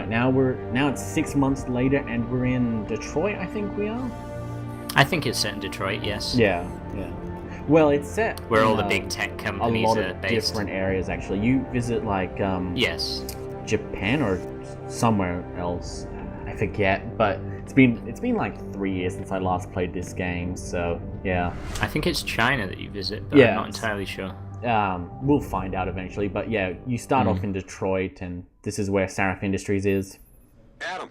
right, now it's 6 months later, and we're in Detroit. I think we are. I think it's set in Detroit. Yes. Yeah. Well, it's set where all in, the big tech a companies lot are of based. different areas. Actually, you visit like Yes. Japan or somewhere else. I forget, but it's been like 3 years since I last played this game. So yeah. I think it's China that you visit, but Yeah, I'm not entirely sure. We'll find out eventually. But yeah, you start off in Detroit, and this is where Sarif Industries is. Adam,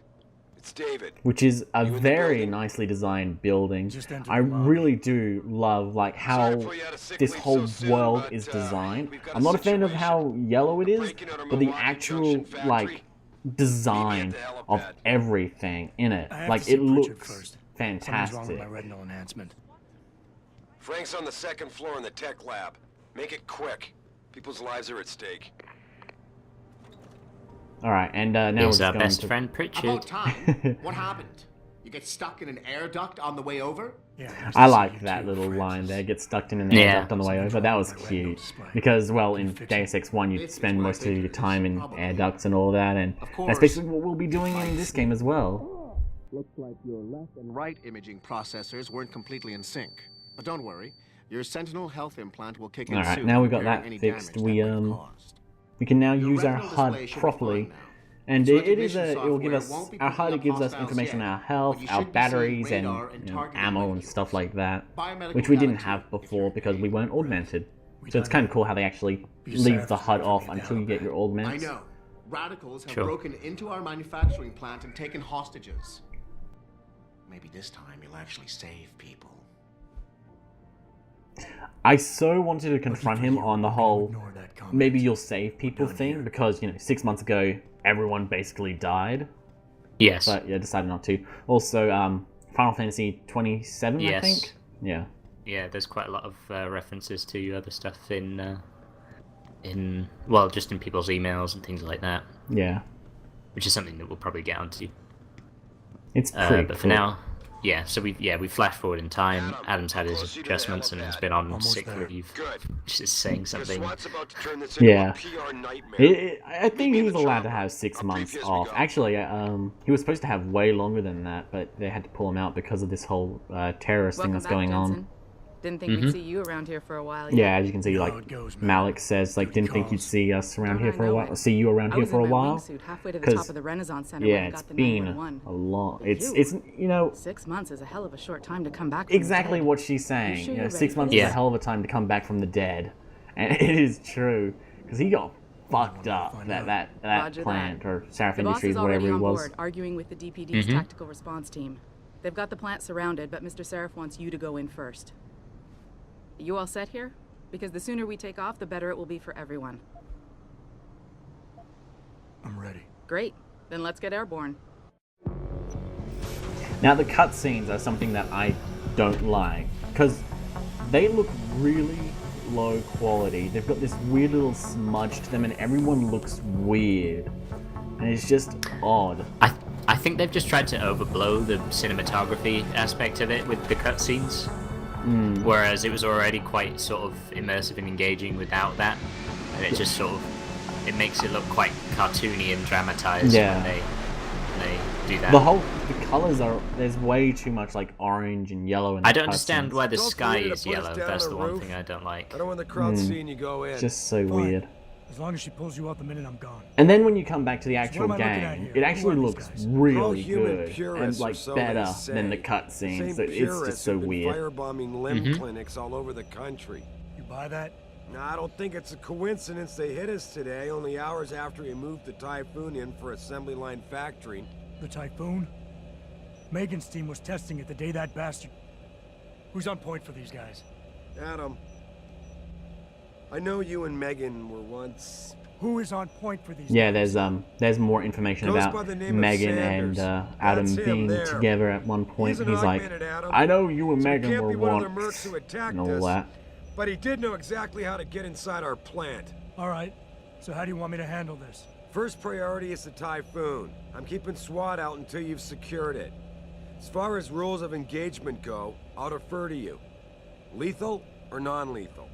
it's David. Which is a You in the very building? nicely designed building. Just entered I the lobby. really do love like Sorry how to put you out of sick this leave whole so soon, world but, is designed. we've got a I'm not a fan of situation. how yellow it is, Breaking out our but the Milwaukee actual Junction factory. like design Meet me at the of helipad. everything in it, I have like to see it Pritchard looks first. Something's wrong with fantastic. my retinal enhancement. Frank's on the second floor in the tech lab. Make it quick. People's lives are at stake. All right, and now we're Here's just our going best to. friend Pritchard. About time. What happened? You get stuck in an air duct on the way over? Yeah, I like that little line there. Get stuck in an air Yeah. duct on the way over. That was cute. Because, well, in Deus Ex 1, you spend most of your time in air ducts and all that, and that's basically what we'll be doing in this game as well. Looks like your left and right imaging processors weren't completely in sync. But don't worry, your Sentinel health implant will kick in Alright, soon, now we got repairing that any fixed. damage We, that might have caused. We can now Your use our retinal HUD display should be properly. fine now. And Its it is recognition it will give software us, won't be our HUD picking up gives us hostiles information yet, on our health, but you our should be seeing batteries, and radar and targeted ammo and molecules. stuff like that. Biomedical Which we didn't data have too, if before you're because we weren't augmented. We So it's done kind of that. cool how they actually Be leave sad the if HUD we off get until you down get your I augments. know. Radicals have Sure. broken into our manufacturing plant and taken hostages. Maybe this time you'll actually save people. I so wanted to confront him on the whole Ignore that comment. maybe you'll save people done thing here. because, 6 months ago everyone basically died. Yes. But yeah, decided not to. Also, Final Fantasy 27, I Yes. think? Yeah. Yeah, there's quite a lot of references to other stuff in well, just in people's emails and things like that, Yeah. which is something that we'll probably get onto. It's pretty But for cool. now, yeah. So we flash forward in time. Adam's had his closer to the adjustments and has helipad. been on Almost sick there. leave, Good. which is saying Because something. SWAT's about to turn this into Yeah. a PR nightmare. I think Meet me in he's the allowed to chopper. have 6 I'll months brief you as we off. go. Actually, he was supposed to have way longer than that, but they had to pull him out because of this whole terrorist thing Welcome that's back, going Jensen. on. Didn't think we'd see you around here for a while. Yeah, as you can see, You know like how it goes, man. Malik says, like, didn't think you'd calls. see us around Don't here I for a know while, it? see you around I here was for a in my while. wingsuit halfway to the 'Cause, top of the Renaissance Center Yeah, when I it's got the been 911. a long. But It's you- 6 months is a hell of a short time to come back. From the exactly dead. what she's saying. sure You know, you're 6 ready for months this? is a Yeah. hell of a time to come back from the dead, and it is true because he got fucked up find that out. that Roger plant that. or Sarif The boss Industries, is whatever already he on was. board, arguing with the DPD's tactical response team. They've got the plant surrounded, but Mr. Seraph wants you to go in first. You all set here? Because the sooner we take off, the better it will be for everyone. I'm ready. Great. Then let's get airborne. Now the cutscenes are something that I don't like because they look really low quality. They've got this weird little smudge to them, and everyone looks weird, and it's just odd. I think they've just tried to overblow the cinematography aspect of it with the cutscenes, whereas it was already quite sort of immersive and engaging without that, and it just sort of it makes it look quite cartoony and dramatized Yeah. when they do that. The colors are there's way too much like orange and yellow. In I the don't understand cutscenes. why the Don't sky forget to is put us yellow. down That's on the the one roof. thing I don't like. I don't want the crowd seeing you go in. It's just so Fine. weird. As long as she pulls you out the minute I'm gone. And then when you come back to the what actual am I looking at game, here? it actually Who are these looks guys? All really human good and purists, or like so better they say. than the Same cutscenes. So it's purists just so who've been weird. firebombing limb clinics all over the country. You buy that? Now, I don't think it's a coincidence they hit us today, only hours after we moved the Typhoon in for assembly line factory. The Typhoon? Megan's team was testing it the day that bastard... Who's on point for these guys? Adam, I know you and Megan were once... Who is on point for these Yeah, guys? there's more information Goes about by the name of Megan Sanders. and Adam That's him being there. together at one point. He's an He's like, augmented Adam, I know you and so he Megan can't were be one of the once, mercs who attacked and all us. that. But he did know exactly how to get inside our plant. Alright, so how do you want me to handle this? First priority is the Typhoon. I'm keeping SWAT out until you've secured it. As far as rules of engagement go, I'll defer to you. Lethal or non-lethal?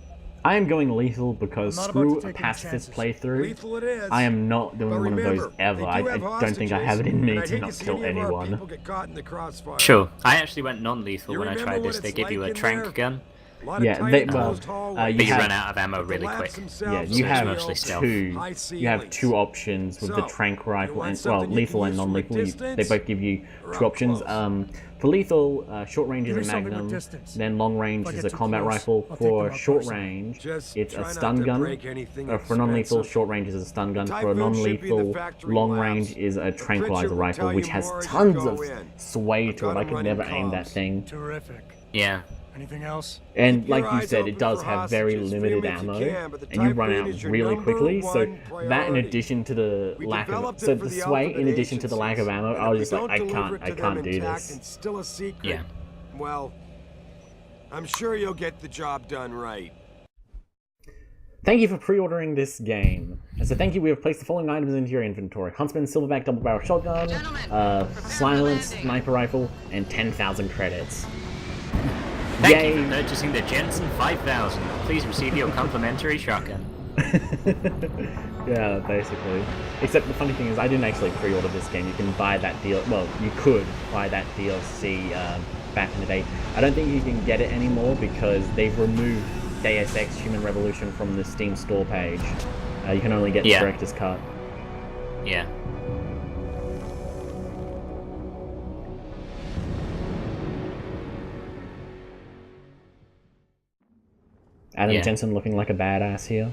I am going lethal because I'm not about to screw a take any pacifist chances. playthrough. Lethal it is. I am not doing But one of those remember, ever. they I do have don't think I have it in hostages, me and I'd to hate not see kill any of our anyone. people get caught in the crossfire. Sure. I actually went non-lethal You when I remember tried what this. They it's give you like a in trank there? gun, A lot of Yeah, tiny they, closed well, hallways. but you have- run out of ammo The really labs quick. themselves Yeah, are you it's have mostly built stealth. two. high You have ceilings. two options with the So, trank you rifle want and something you lethal can and use from a non-lethal. They distance both give you or two up options. close? For lethal, short range is Give a me something with magnum. distance. Then long range If I is get a too combat close, rifle. I'll take them For out short personally. range, Just it's try a not stun to gun. break anything For non-lethal, expensive. short range is a stun gun. The For a Typhoon should be in the non-lethal, factory long labs. range is a The tranquilizer picture will rifle, tell which you has more as you tons go of in. sway I've to it. got I 'em could running never aim that comms. thing. Terrific. Yeah. Anything else? And Keep your like you eyes said, open it does for have very hostages. limited Free 'em if you ammo, can, but the and you run Typhoon out is your really number quickly. So one that, in priority. addition to the We lack of developed so it for the the sway, in alphabet addition to the lack of ammo, agencies, I was and just if like, we don't deliver it I to them can't do intact this. and still a secret. Yeah. Well, I'm sure you'll get the job done right. Thank you for pre-ordering this game. As a thank you, we have placed the following items into your inventory: Huntsman Silverback Double Barrel Shotgun, Silent Sniper Rifle, and 10,000 credits. Thank Yay. you for purchasing the Jensen 5000. Please receive your complimentary shotgun. Yeah, basically. Except the funny thing is, I didn't actually pre-order this game. You can buy that deal. Well, you could buy that DLC back in the day. I don't think you can get it anymore because they've removed Deus Ex Human Revolution from the Steam store page. You can only get the director's cut. Yeah. Adam Jensen looking like a badass here.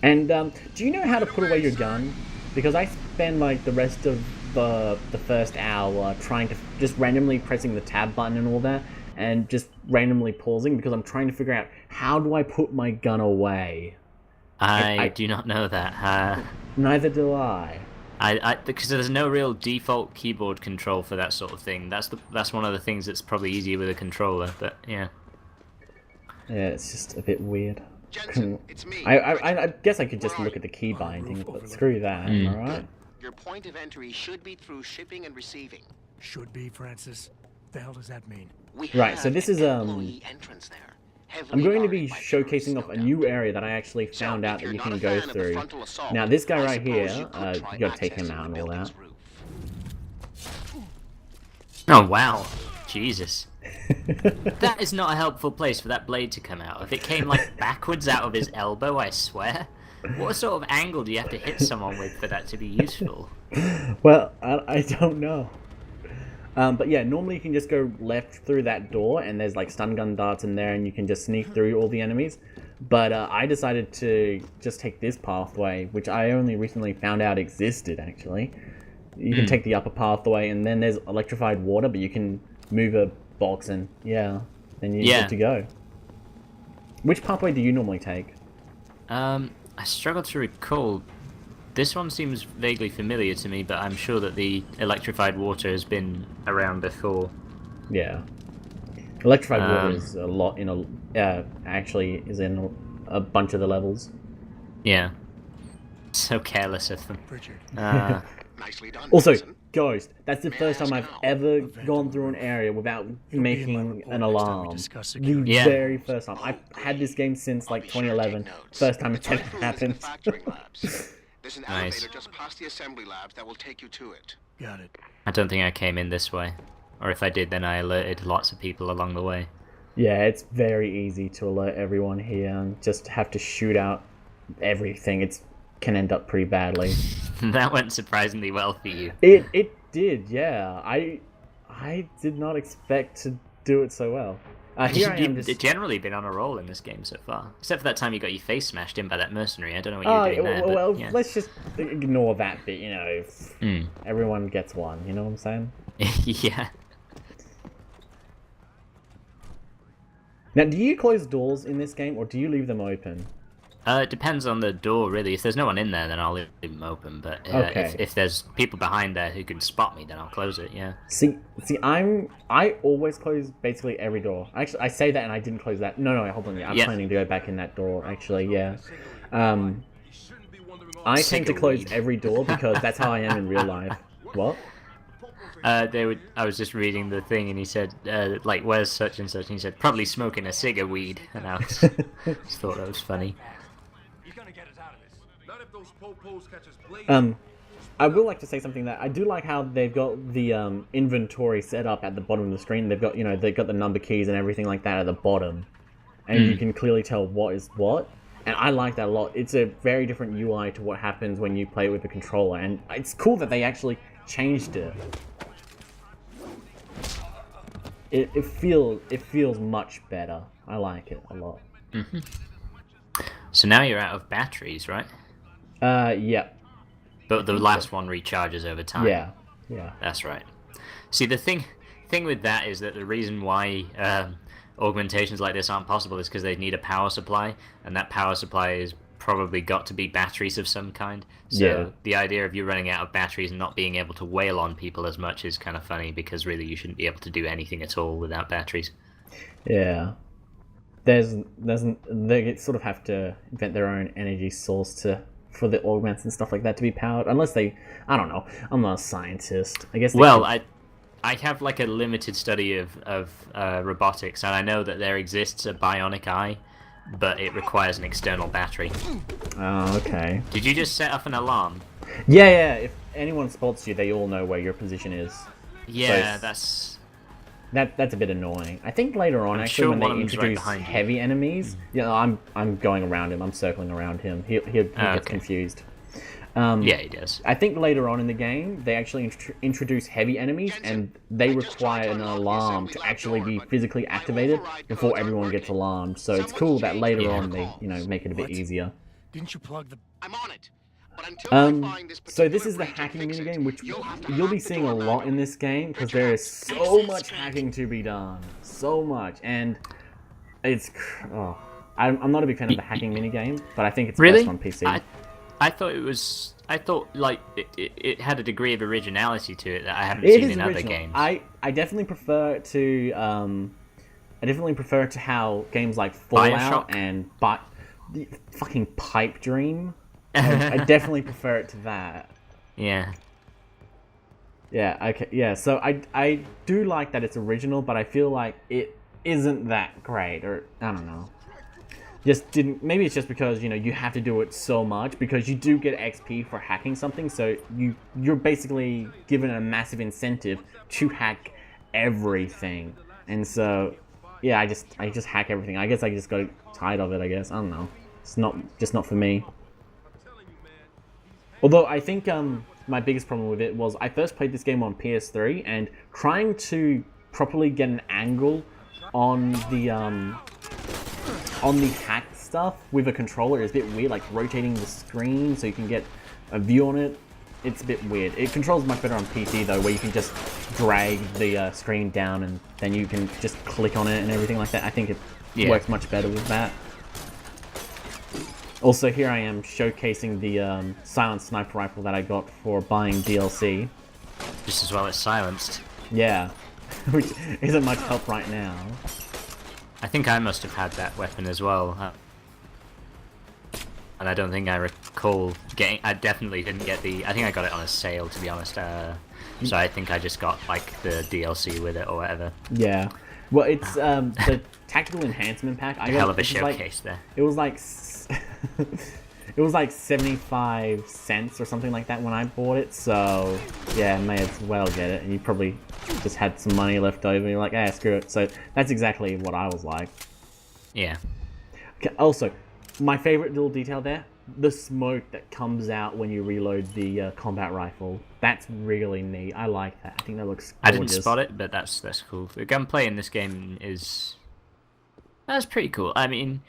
And do you know how to put away your gun? Because I spend like the rest of the first hour trying to just randomly pressing the tab button and all that, and just randomly pausing because I'm trying to figure out how do I put my gun away. I do not know that. Neither do I. Because there's no real default keyboard control for that sort of thing. That's one of the things that's probably easier with a controller. But yeah. Yeah, it's just a bit weird. Jensen, it's me. I guess I could just look at the key binding, but screw that, alright? Your point of entry should be through shipping and receiving. Should be, Francis. What the hell does that mean? Right, so this is employee entrance there. I'm going to be showcasing off a new area that I actually found out that you can go through. Now this guy right here, you gotta take him out and all that. Oh wow, Jesus. That is not a helpful place for that blade to come out. If it came like backwards out of his elbow, I swear. What sort of angle do you have to hit someone with for that to be useful? Well, I don't know. But yeah, normally you can just go left through that door, and there's like stun gun darts in there, and you can just sneak through all the enemies. But I decided to just take this pathway, which I only recently found out existed, actually. You can take the upper pathway, and then there's electrified water, but you can move a box, and yeah, then you're good to go. Which pathway do you normally take? I struggle to recall. This one seems vaguely familiar to me, but I'm sure that the electrified water has been around before. Yeah. Electrified water is a lot in actually is in a bunch of the levels. Yeah. So careless of them. Nicely done, Also, Jensen. Ghost, that's the first time I've ever gone through an area without making an alarm. The very first time. I've had this game since like 2011. First time it's ever happened. There's an elevator just past the assembly labs that will take you to it. Got it. I don't think I came in this way. Or if I did, then I alerted lots of people along the way. Yeah, it's very easy to alert everyone here and just have to shoot out everything. It can end up pretty badly. That went surprisingly well for you. It did, yeah. I did not expect to do it so well. Here I am You've generally been on a roll in this game so far. Except for that time you got your face smashed in by that mercenary. I don't know what you were doing there. Well, but, yeah. let's just ignore that bit, you know. Everyone gets one, you know what I'm saying? Yeah. Now, do you close doors in this game, or do you leave them open? It depends on the door, really. If there's no one in there, then I'll leave them open. But if there's people behind there who can spot me, then I'll close it, yeah. See, I always close basically every door. Actually, I say that and I didn't close that. No, hold on, yeah. I'm planning to go back in that door, actually, yeah. I tend to close every door because that's how I am in real life. What? I was just reading the thing, and he said, like, where's such and such? And he said, probably smoking a cig of weed. And I just thought that was funny. You're gonna get us out of this. Not if those po-pos catch us blazing. I will like to say something that I do like how they've got the inventory set up at the bottom of the screen. They've got, they've got the number keys and everything like that at the bottom, and you can clearly tell what is what. And I like that a lot. It's a very different UI to what happens when you play it with the controller, and it's cool that they actually changed it. It feels much better. I like it a lot. So now you're out of batteries, right? Yeah. But the last one recharges over time. Yeah. That's right. See, the thing with that is that the reason why augmentations like this aren't possible is because they need a power supply, and that power supply is probably got to be batteries of some kind. So the idea of you running out of batteries and not being able to wail on people as much is kind of funny, because really you shouldn't be able to do anything at all without batteries. Yeah. They sort of have to invent their own energy source for the augments and stuff like that to be powered, unless they, I don't know, I'm not a scientist. I guess. I have like a limited study of robotics, and I know that there exists a bionic eye, but it requires an external battery. Oh, okay. Did you just set off an alarm? Yeah. If anyone spots you, they all know where your position is. Yeah, so that's a bit annoying. I think later on, actually, when they introduce heavy enemies, I'm going around him. I'm circling around him. He gets confused. Yeah, he does. I think later on in the game, they actually introduce heavy enemies, and they require an alarm to actually be physically activated before everyone gets alarmed. So it's cool that later on they, make it a bit easier. Didn't you plug the... I'm on it. But until I find this so this is the hacking minigame, which you'll be seeing a lot in this game, because there is so much hacking to be done. So much. And it's... Oh, I'm not a big fan of the hacking minigame, but I think it's best on PC. I thought like it had a degree of originality to it that I haven't seen in other games. I definitely prefer to how games like Fallout BioShock? and the fucking Pipe Dream. I definitely prefer it to that. Yeah. Yeah. Okay. Yeah. So I do like that it's original, but I feel like it isn't that great, or I don't know. Maybe it's just because you have to do it so much, because you do get XP for hacking something, so you're basically given a massive incentive to hack everything. And so yeah, I just hack everything. I guess I just got tired of it, I guess. I don't know. It's not for me. Although I think my biggest problem with it was I first played this game on PS3, and trying to properly get an angle on the hack stuff with a controller is a bit weird, like rotating the screen so you can get a view on it. It's a bit weird. It controls much better on PC though, where you can just drag the screen down and then you can just click on it and everything like that. I think it works much better with that. Also, here I am showcasing the silent sniper rifle that I got for buying DLC. Just as well as silenced. Yeah, which isn't much help right now. I think I must have had that weapon as well. And I don't think I recall getting... I definitely didn't get the... I think I got it on a sale, to be honest. So I think I just got, like, the DLC with it or whatever. Yeah. Well, it's the Tactical Enhancement Pack. I got, hell of a showcase there. It was like... It was like 75 cents or something like that when I bought it, so yeah, may as well get it. And you probably just had some money left over and you're like, screw it. So that's exactly what I was like. Yeah. Okay, also, my favorite little detail there, the smoke that comes out when you reload the combat rifle. That's really neat. I like that. I think that looks gorgeous. I didn't spot it, but that's cool. The gunplay in this game is... That's pretty cool. I mean...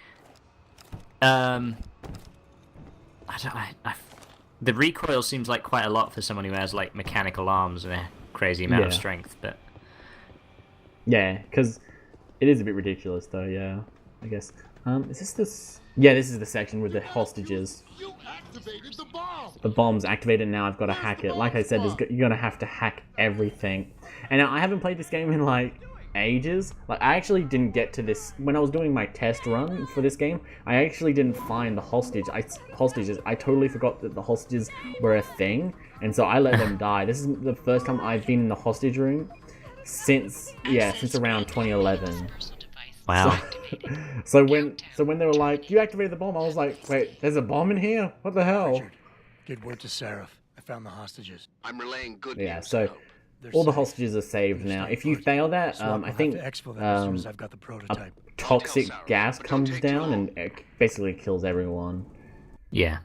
the recoil seems like quite a lot for someone who has like mechanical arms and a crazy amount of strength, but yeah, because it is a bit ridiculous though. Yeah, I guess. Is this? Yeah, this is the section with the hostages. You activated the bomb. The bomb's activated now. I've got to hack it. Like I said, you're gonna have to hack everything. And now I haven't played this game in like ages. Like, I actually didn't get to this when I was doing my test run for this game. I actually didn't find the hostages. I totally forgot that the hostages were a thing, and so I let them die. This is the first time I've been in the hostage room since around 2011. Wow. So when they were like, "You activated the bomb," I was like, "Wait, there's a bomb in here? What the hell?" Richard, get word to Seraph. I found the hostages. I'm relaying good Yeah. news. So They're all the safe. hostiges are saved now. If you First. fail that, Swap will I have think to exfil that as soon as I've got the a prototype. toxic Sarah, gas but don't comes take too down long. and it basically kills everyone. Yeah.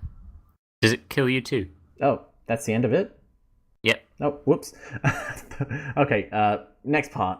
Does it kill you too? Oh, that's the end of it? Yep. Oh, whoops. Okay, next part.